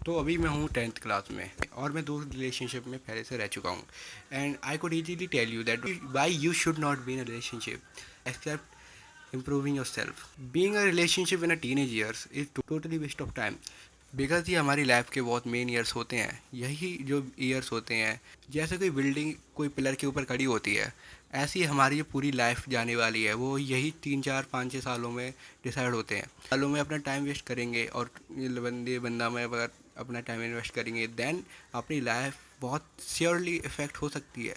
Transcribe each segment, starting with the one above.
तो अभी मैं हूँ 10th क्लास में और मैं 2 रिलेशनशिप में पहले से रह चुका हूँ। And I could easily tell you that why you should not be in a relationship except improving yourself. Being a relationship in a teenage years is totally waste of time, because ये हमारी life के बहुत main years होते हैं। यही जो years होते हैं, जैसे कोई बिल्डिंग कोई पिलर के ऊपर खड़ी होती है, ऐसी हमारी जो पूरी लाइफ जाने वाली है वो यही 3 4 5 6 सालों में डिसाइड होते हैं। सालों में अपना टाइम वेस्ट करेंगे और बंदा में अगर अपना टाइम इन्वेस्ट करेंगे, देन अपनी लाइफ बहुत श्योरली इफ़ेक्ट हो सकती है,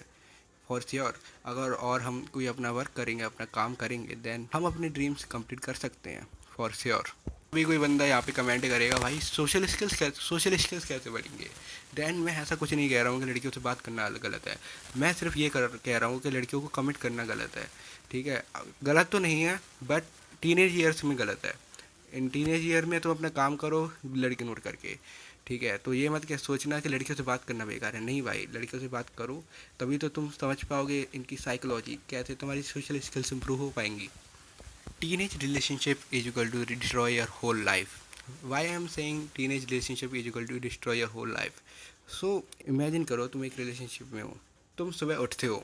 फॉर श्योर। अगर और हम कोई अपना वर्क करेंगे, अपना काम करेंगे, देन हम अपने ड्रीम्स कंप्लीट कर सकते हैं, फॉर श्योर। अभी कोई बंदा यहाँ पे कमेंट करेगा भाई सोशल स्किल्स कैसे बढ़ेंगे, देन मैं ऐसा कुछ नहीं कह रहा हूँ कि लड़कियों से बात करना गलत है। मैं सिर्फ ये कह रहा हूँ कि लड़कियों को कमिट करना गलत है। ठीक है, गलत तो नहीं है, बट टीनेज ईयर्स में गलत है। इन टीनेज ईयर में तुम अपना काम करो लड़की नोट करके। ठीक है, तो ये मत क्या सोचना कि लड़कियों से बात करना बेकार है। नहीं भाई, लड़कियों से बात करो, तभी तो तुम समझ पाओगे इनकी साइकोलॉजी, कैसे तुम्हारी सोशल स्किल्स इंप्रूव हो पाएंगी। Teenage relationship is equal to destroy your whole life. Why I am saying teenage relationship is equal to destroy your whole life? So imagine करो तुम एक रिलेशनशिप में हो, तुम सुबह उठते हो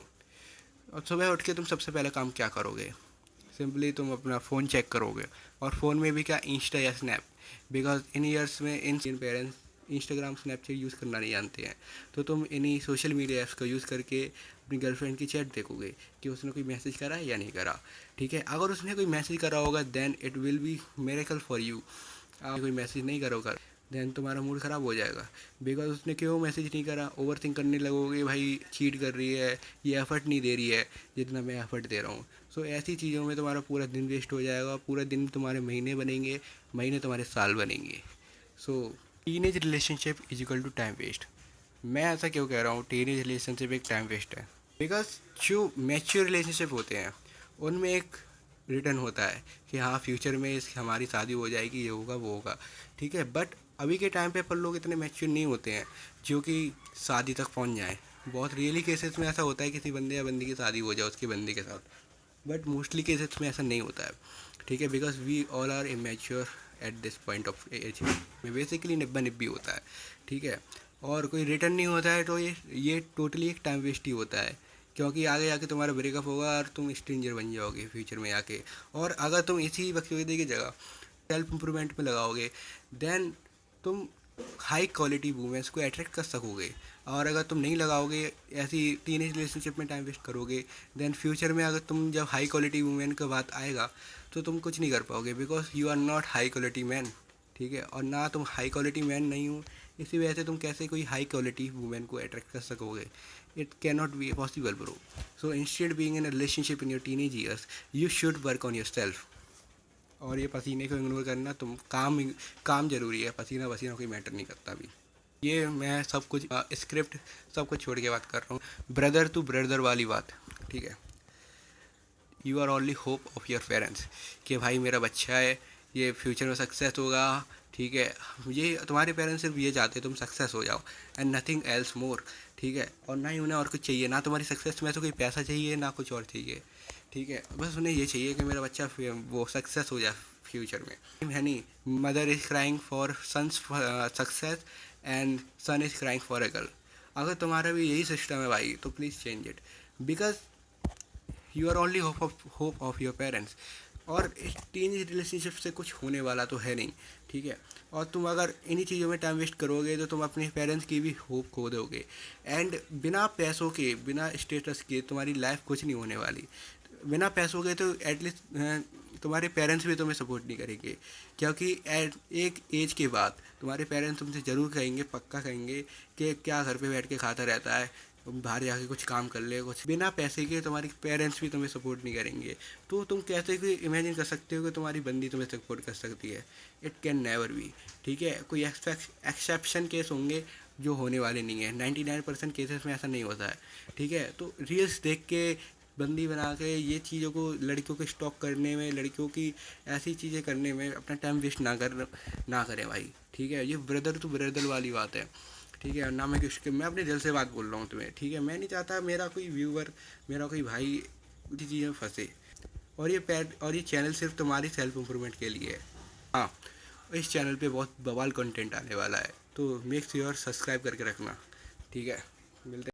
और सुबह उठ के तुम सबसे पहले काम क्या करोगे? सिंपली तुम अपना फ़ोन चेक करोगे, और फ़ोन में भी क्या, इंस्टा या स्नैप। बिकॉज इन ईयर्स में इन पेरेंट्स इंस्टाग्राम स्नैपचैट यूज़ करना नहीं जानते हैं, तो तुम इन्हीं सोशल मीडिया ऐप्स का यूज़ करके अपनी गर्लफ्रेंड की चैट देखोगे कि उसने कोई मैसेज करा है या नहीं करा। ठीक है, अगर उसने कोई मैसेज करा होगा then it will be miracle for you. आप कोई मैसेज नहीं करोगे देन तुम्हारा मूड ख़राब हो जाएगा, बिकॉज उसने क्यों मैसेज नहीं करा। ओवर थिंक करने लगोगे, भाई चीट कर रही है, ये एफर्ट नहीं दे रही है जितना मैं एफर्ट दे रहा हूँ। सो ऐसी चीज़ों में तुम्हारा पूरा दिन वेस्ट हो जाएगा, पूरा दिन तुम्हारे महीने बनेंगे, महीने तुम्हारे साल बनेंगे। So teenage relationship is equal to time waste. मैं ऐसा क्यों कह रहा हूँ टीनेज रिलेशनशिप एक टाइम वेस्ट है? बिकॉज जो मैच्योर रिलेशनशिप होते हैं उनमें एक रिटर्न होता है कि हाँ फ्यूचर में इस हमारी शादी हो जाएगी, ये होगा वो होगा। ठीक है, बट अभी के टाइम पे पर लोग इतने मैच्योर नहीं होते हैं जो कि शादी तक पहुंच जाएं। बहुत रियली केसेस में ऐसा होता है किसी बंदे या बंदी की शादी हो जाए उसके बंदे के साथ, बट मोस्टली केसेस में ऐसा नहीं होता है। ठीक है, because we all are immature at this point of age में बेसिकली निब्बा निब्बी होता है। ठीक है, और कोई रिटर्न नहीं होता है, तो ये टोटली एक टाइम वेस्ट ही होता है, क्योंकि आगे जाके तुम्हारा ब्रेकअप होगा और तुम स्ट्रेंजर बन जाओगे फ्यूचर में आके। और अगर तुम इसी बकचोदी की जगह सेल्फ इम्प्रूवमेंट में लगाओगे, देन तुम हाई क्वालिटी वूमेंस को अट्रैक्ट कर सकोगे। और अगर तुम नहीं लगाओगे, ऐसी टीनेज रिलेशनशिप में टाइम वेस्ट करोगे, देन फ्यूचर में अगर तुम जब हाई क्वालिटी वूमेन का बात आएगा तो तुम कुछ नहीं कर पाओगे, because you are not high quality man. ठीक है, और ना तुम हाई क्वालिटी मैन नहीं हो, इसी वजह से तुम कैसे कोई हाई क्वालिटी वूमेन को अट्रैक्ट कर सकोगे? It can not be possible bro. So instead being in a relationship in your teenage years, you should work on your self. और ये पसीने को इग्नोर करना, तुम काम जरूरी है, पसीना वसीना कोई मैटर नहीं करता अभी। ये मैं सब कुछ स्क्रिप्ट सब कुछ छोड़ के बात कर रहा हूँ, ब्रदर टू ब्रदर वाली बात। ठीक है, you are only hope of your parents, कि भाई मेरा बच्चा है, ये फ्यूचर में सक्सेस होगा। ठीक है, ये तुम्हारे पेरेंट्स सिर्फ ये चाहते हैं तुम सक्सेस हो जाओ, एंड नथिंग एल्स मोर। ठीक है, और ना ही उन्हें और कुछ चाहिए, ना तुम्हारी सक्सेस में से कोई पैसा चाहिए, ना कुछ और चाहिए। ठीक है, बस उन्हें ये चाहिए कि मेरा बच्चा वो सक्सेस हो जाए फ्यूचर में, है नहीं? Mother is crying for son's success and son is crying for a girl. अगर तुम्हारा भी यही सिस्टम है भाई, तो please change it, because you are only hope of your parents. और इस टीनेज रिलेशनशिप से कुछ होने वाला तो है नहीं। ठीक है, और तुम अगर इन्हीं चीज़ों में टाइम वेस्ट करोगे तो तुम अपने पेरेंट्स की भी होप खो दोगे, एंड बिना पैसों के, बिना स्टेटस के तुम्हारी लाइफ कुछ नहीं होने वाली। बिना पैसों के तो एटलीस्ट तुम्हारे पेरेंट्स भी तुम्हें सपोर्ट नहीं करेंगे, क्योंकि एट एक एज के बाद तुम्हारे पेरेंट्स तुमसे ज़रूर कहेंगे, पक्का कहेंगे कि क्या घर पे बैठ के खाता रहता है, बाहर जाके कुछ काम कर ले। कुछ बिना पैसे के तुम्हारे पेरेंट्स भी तुम्हें सपोर्ट नहीं करेंगे, तो तुम कैसे कोई इमेजिन कर सकते हो कि तुम्हारी बंदी तुम्हें सपोर्ट कर सकती है? It can never be. ठीक है, कोई एक्सेप्शन केस होंगे जो होने वाले नहीं है, 99% केसेस में ऐसा नहीं होता है। ठीक है, तो रील्स देख के बंदी बना के ये चीज़ों को लड़कियों को स्टॉक करने में, लड़कियों की ऐसी चीज़ें करने में अपना टाइम वेस्ट ना करें भाई। ठीक है, ये ब्रदर टू ब्रदर वाली बात है। ठीक है, ना मैं किसके, मैं अपने दिल से बात बोल रहा हूँ तुम्हें। ठीक है, मैं नहीं चाहता मेरा कोई व्यूवर, मेरा कोई भाई उसी चीज़ें में फंसे। और ये चैनल सिर्फ तुम्हारी सेल्फ इम्प्रूवमेंट के लिए है। हाँ, इस चैनल पे बहुत बवाल कंटेंट आने वाला है, तो मेक श्योर सब्सक्राइब करके रखना, ठीक है। मिलते